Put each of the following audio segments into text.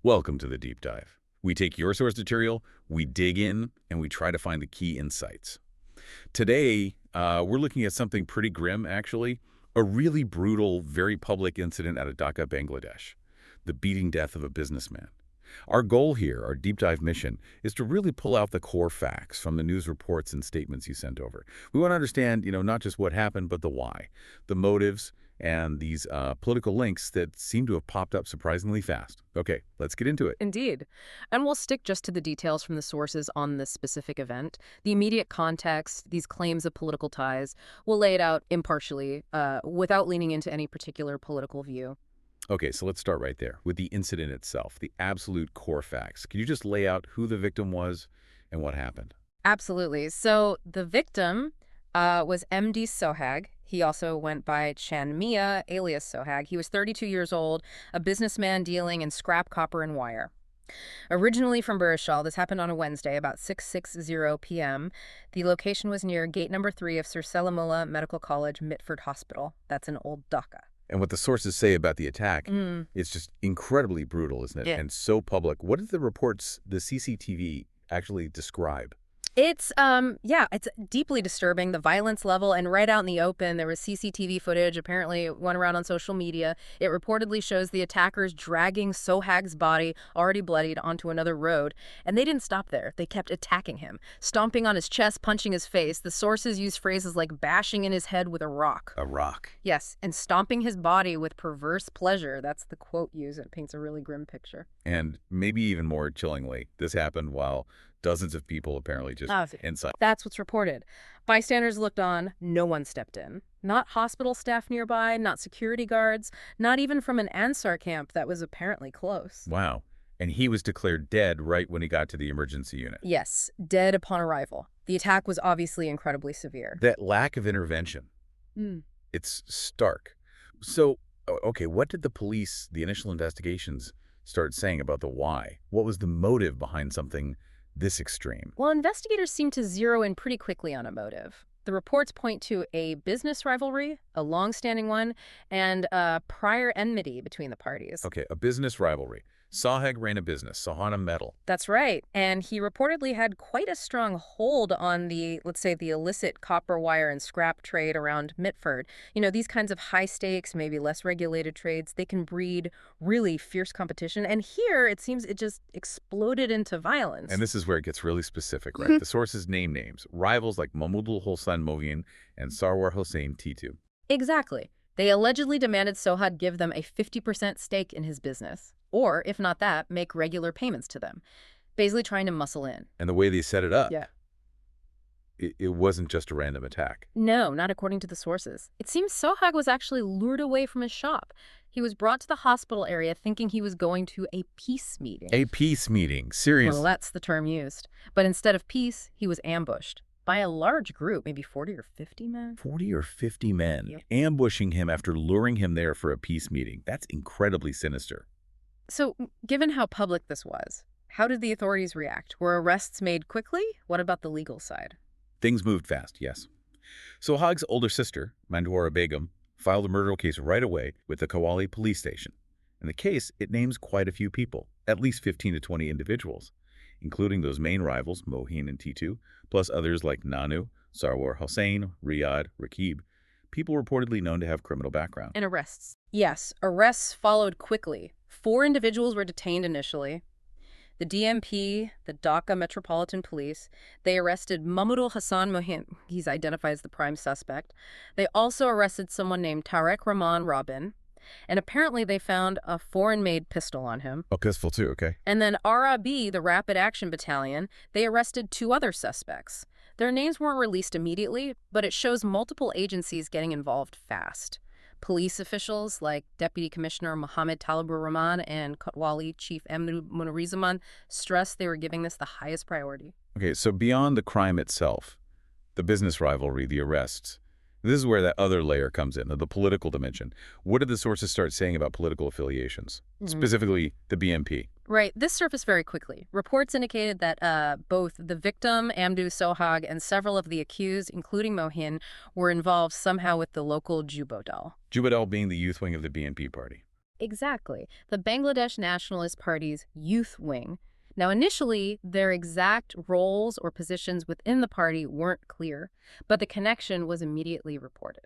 Welcome to the Deep Dive. We take your source material, we dig in, and we try to find the key insights. Today, we're looking at something pretty grim, actually. A really brutal, very public incident out of Dhaka, Bangladesh. The beating death of a businessman. Our goal here, our deep dive mission, is to really pull out the core facts from the news reports and statements you sent over. We want to understand, not just what happened, but the why, the motives, and these political links that seem to have popped up surprisingly fast. Okay, let's get into it. Indeed. And we'll stick just to the details from the sources on this specific event. The immediate context, these claims of political ties, we'll lay it out impartially, without leaning into any particular political view. Okay, so let's start right there with the incident itself, the absolute core facts. Can you just lay out who the victim was and what happened? Absolutely. So the victim was MD Sohag. He also went by Chan Mia, alias Sohag. He was 32 years old, a businessman dealing in scrap copper and wire. Originally from Barishal, this happened on a Wednesday, about 6:60 p.m. The location was near gate number 3 of Sir Salimullah Medical College, Mitford Hospital. That's in Old Dhaka. And what the sources say about the attack, it's just incredibly brutal, isn't it? Yeah. And so public. What did the reports, the CCTV, actually describe? It's, it's deeply disturbing, the violence level, and right out in the open, there was CCTV footage, apparently it went around on social media. It reportedly shows the attackers dragging Sohag's body, already bloodied, onto another road. And they didn't stop there. They kept attacking him, stomping on his chest, punching his face. The sources use phrases like bashing in his head with a rock. A rock. Yes, and stomping his body with perverse pleasure. That's the quote used. It paints a really grim picture. And maybe even more chillingly, this happened while dozens of people apparently just inside. That's what's reported. Bystanders looked on. No one stepped in. Not hospital staff nearby, not security guards, not even from an Ansar camp that was apparently close. Wow. And he was declared dead right when he got to the emergency unit. Yes, dead upon arrival. The attack was obviously incredibly severe. That lack of intervention, it's stark. So, okay, what did the police, the initial investigations, start saying about the why? What was the motive behind something this extreme? Well, investigators seem to zero in pretty quickly on a motive. The reports point to a business rivalry, a long-standing one, and a prior enmity between the parties. Okay, a business rivalry. Sohag ran a business, Sohana Metal. That's right. And he reportedly had quite a strong hold on the, let's say, the illicit copper wire and scrap trade around Mitford. These kinds of high stakes, maybe less regulated trades, they can breed really fierce competition. And here, it seems it just exploded into violence. And this is where it gets really specific, right? The sources name names. Rivals like Mahmudul, Hossain, Mohin, and Sarwar, Hossain, Titu. Exactly. They allegedly demanded Sohag give them a 50% stake in his business. Or, if not that, make regular payments to them. Basically trying to muscle in. And the way they set it up, yeah, it wasn't just a random attack. No, not according to the sources. It seems Sohag was actually lured away from his shop. He was brought to the hospital area thinking he was going to a peace meeting. A peace meeting? Seriously? Well, that's the term used. But instead of peace, he was ambushed by a large group, maybe 40 or 50 men. 40 or 50 men, Yep. ambushing him after luring him there for a peace meeting. That's incredibly sinister. So, given how public this was, how did the authorities react? Were arrests made quickly? What about the legal side? Things moved fast, yes. Sohag's older sister, Mandwara Begum, filed a murder case right away with the Kawali police station. In the case, it names quite a few people, at least 15 to 20 individuals, including those main rivals, Mohin and Titu, plus others like Nanu, Sarwar, Hossain, Riyadh, Rakib, people reportedly known to have criminal background. And arrests. Yes, arrests followed quickly. 4 individuals were detained initially. The DMP, the Dhaka Metropolitan Police, they arrested Mahmudul Hasan Mohin. He's identified as the prime suspect. They also arrested someone named Tarek Rahman Robin. And apparently they found a foreign-made pistol on him. A pistol too, okay. And then RAB, the Rapid Action Battalion, they arrested 2 other suspects. Their names weren't released immediately, but it shows multiple agencies getting involved fast. Police officials like Deputy Commissioner Mohammed Talibur Rahman and Kotwali Chief Emnu Munirizaman stressed they were giving this the highest priority. Okay, so beyond the crime itself, the business rivalry, the arrests, this is where that other layer comes in, the political dimension. What did the sources start saying about political affiliations, specifically the BNP? Right. This surfaced very quickly. Reports indicated that both the victim, Amdu Sohag, and several of the accused, including Mohin, were involved somehow with the local Jubodal. Jubodal being the youth wing of the BNP party. Exactly. The Bangladesh Nationalist Party's youth wing. Now, initially, their exact roles or positions within the party weren't clear, but the connection was immediately reported.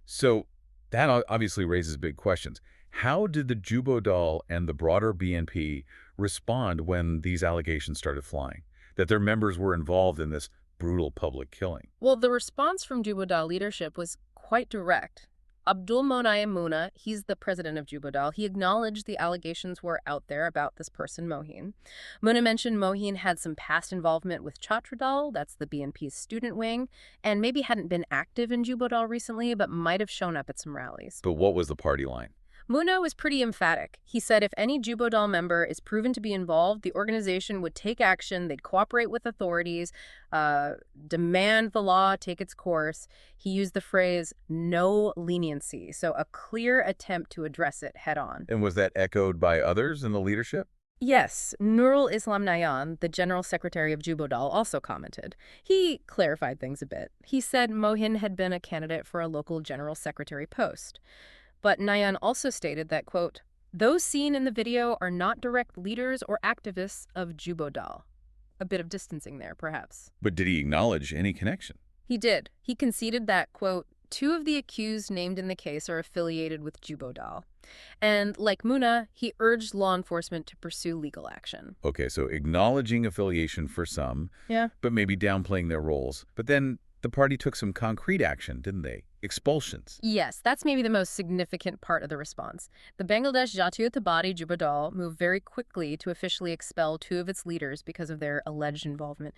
So that obviously raises big questions. How did the Jubo doll and the broader BNP respond when these allegations started flying, that their members were involved in this brutal public killing? Well, the response from Jubodal leadership was quite direct. Abdul Monayem Muna, he's the president of Jubodal, he acknowledged the allegations were out there about this person, Mohin. Muna mentioned Mohin had some past involvement with Chatradal, that's the BNP's student wing, and maybe hadn't been active in Jubodal recently, but might have shown up at some rallies. But what was the party line? Muna was pretty emphatic. He said if any Jubodal member is proven to be involved, the organization would take action, they'd cooperate with authorities, demand the law take its course. He used the phrase, no leniency, so a clear attempt to address it head on. And was that echoed by others in the leadership? Yes, Nurul Islam Nayan, the general secretary of Jubodal, also commented. He clarified things a bit. He said Mohin had been a candidate for a local general secretary post. But Nayan also stated that, quote, those seen in the video are not direct leaders or activists of Jubodal. A bit of distancing there, perhaps. But did he acknowledge any connection? He did. He conceded that, quote, two of the accused named in the case are affiliated with Jubodal. And like Muna, he urged law enforcement to pursue legal action. Okay, so acknowledging affiliation for some, Yeah. but maybe downplaying their roles. But then the party took some concrete action, didn't they? Expulsions. Yes, that's maybe the most significant part of the response. The Bangladesh Jatiyatawadi Jubodal moved very quickly to officially expel two of its leaders because of their alleged involvement.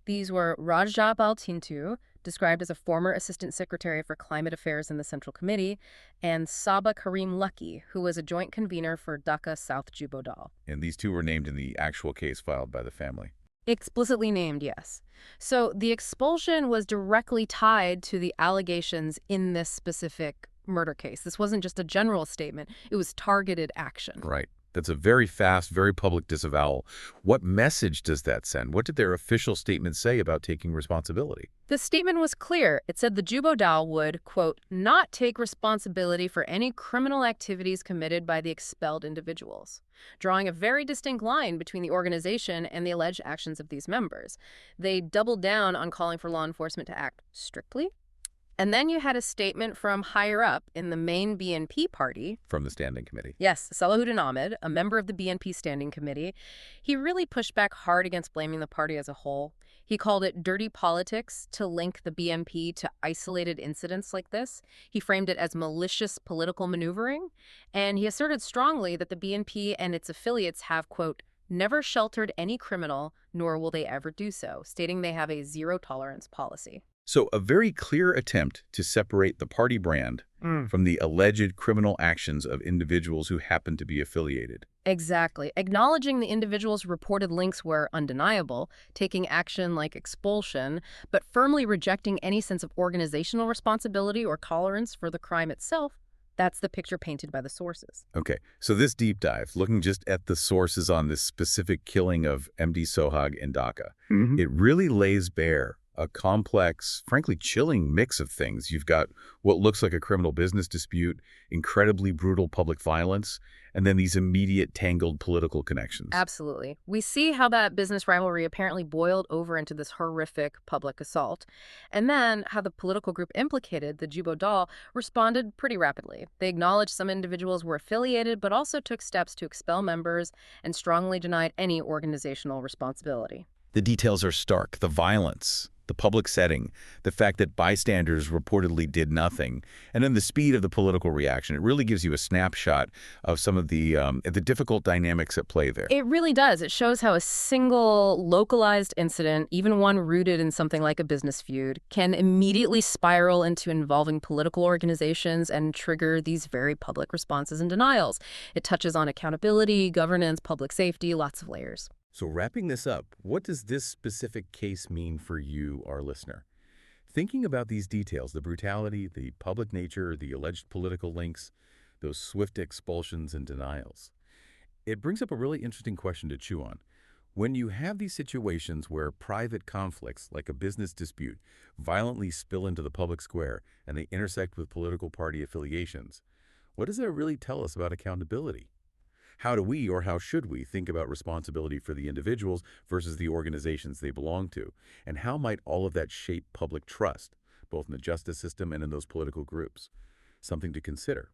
These were Rajab al-Tintu, described as a former assistant secretary for climate affairs in the Central Committee, and Saba Karim Lucky, who was a joint convener for Dhaka South Jubodal. And these two were named in the actual case filed by the family. Explicitly named, yes. So the expulsion was directly tied to the allegations in this specific murder case. This wasn't just a general statement. It was targeted action. Right. That's a very fast, very public disavowal. What message does that send? What did their official statement say about taking responsibility? The statement was clear. It said the Jubodal would, quote, not take responsibility for any criminal activities committed by the expelled individuals, drawing a very distinct line between the organization and the alleged actions of these members. They doubled down on calling for law enforcement to act strictly. And then you had a statement from higher up in the main BNP party. From the Standing Committee. Yes, Salahuddin Ahmed, a member of the BNP Standing Committee. He really pushed back hard against blaming the party as a whole. He called it dirty politics to link the BNP to isolated incidents like this. He framed it as malicious political maneuvering. And he asserted strongly that the BNP and its affiliates have, quote, never sheltered any criminal, nor will they ever do so, stating they have a zero-tolerance policy. So a very clear attempt to separate the party brand from the alleged criminal actions of individuals who happen to be affiliated. Exactly. Acknowledging the individual's reported links were undeniable, taking action like expulsion, but firmly rejecting any sense of organizational responsibility or tolerance for the crime itself. That's the picture painted by the sources. Okay, so this deep dive, looking just at the sources on this specific killing of MD Sohag in Dhaka, it really lays bare a complex, frankly chilling mix of things. You've got what looks like a criminal business dispute, incredibly brutal public violence, and then these immediate tangled political connections. Absolutely. We see how that business rivalry apparently boiled over into this horrific public assault, and then how the political group implicated, the Jubodal, responded pretty rapidly. They acknowledged some individuals were affiliated, but also took steps to expel members and strongly denied any organizational responsibility. The details are stark. The violence, the public setting, the fact that bystanders reportedly did nothing, and then the speed of the political reaction. It really gives you a snapshot of some of the difficult dynamics at play there. It really does. It shows how a single localized incident, even one rooted in something like a business feud, can immediately spiral into involving political organizations and trigger these very public responses and denials. It touches on accountability, governance, public safety, lots of layers. So wrapping this up, what does this specific case mean for you, our listener? Thinking about these details, the brutality, the public nature, the alleged political links, those swift expulsions and denials, it brings up a really interesting question to chew on. When you have these situations where private conflicts, like a business dispute, violently spill into the public square and they intersect with political party affiliations, What does that really tell us about accountability? How do we, or how should we, think about responsibility for the individuals versus the organizations they belong to? And how might all of that shape public trust, both in the justice system and in those political groups? Something to consider.